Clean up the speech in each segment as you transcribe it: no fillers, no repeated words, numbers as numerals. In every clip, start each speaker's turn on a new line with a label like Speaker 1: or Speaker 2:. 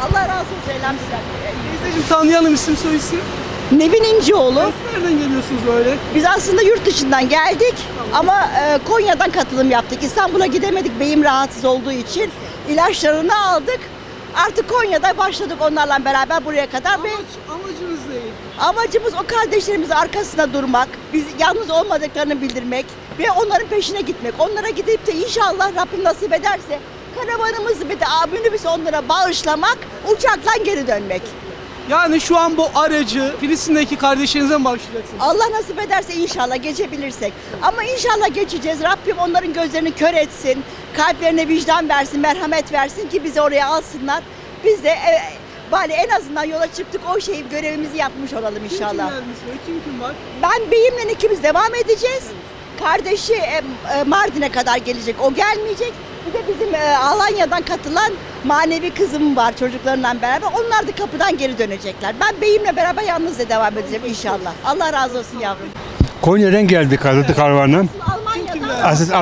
Speaker 1: Allah razı olsun. Elhamdülillah.
Speaker 2: Teyzeciğim tanıyalım, isim soy isim.
Speaker 1: Nevin İncioğlu.
Speaker 2: Nereden geliyorsunuz böyle?
Speaker 1: Biz aslında yurt dışından geldik ama Konya'dan katılım yaptık. İstanbul'a gidemedik beyim rahatsız olduğu için. İlaçlarını aldık. Artık Konya'da başladık onlarla beraber buraya kadar. Ve
Speaker 2: Amacınız ne?
Speaker 1: amacımız o kardeşlerimizin arkasında durmak, biz yalnız olmadıklarını bildirmek ve onların peşine gitmek. Onlara gidip de inşallah Rabbim nasip ederse karavanımızı ve de minibüsü onlara bağışlamak, uçakla geri dönmek.
Speaker 2: Yani şu an bu aracı Filistin'deki kardeşlerinize mi bağışlayacaksınız?
Speaker 1: Allah nasip ederse inşallah geçebilirsek. Ama inşallah geçeceğiz. Rabbim onların gözlerini kör etsin. Kalplerine vicdan versin, merhamet versin ki bizi oraya alsınlar. Biz de bari en azından yola çıktık o şeyi görevimizi yapmış olalım inşallah.
Speaker 2: Kim gelmiş ve kim var?
Speaker 1: Ben beyimle ikimiz devam edeceğiz. Kardeşi Mardin'e kadar gelecek. O gelmeyecek. Bir de bizim Alanya'dan katılan manevi kızım var çocuklarından beraber. Onlar da kapıdan geri dönecekler. Ben beyimle beraber yalnız da devam edeceğim inşallah. Allah razı olsun yavrum.
Speaker 3: Konya'dan geldik karvanla. Aslında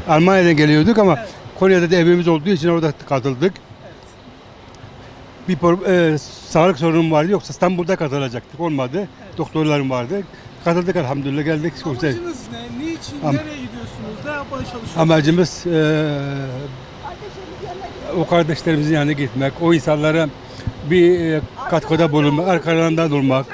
Speaker 3: Almanya'dan geliyorduk ama Konya'da da evimiz olduğu için orada katıldık. Bir sağlık sorunum vardı, yoksa İstanbul'da katılacaktık, olmadı. Doktorlarım vardı. Katıldık elhamdülillah, geldik.
Speaker 2: Amacınız ne? Niçin? Nereye gidiyorsunuz? Ne yapmaya çalışıyorsunuz?
Speaker 3: Amacımız o kardeşlerimizin yanına gitmek, o insanlara bir katkıda bulunmak, arkalarında durmak.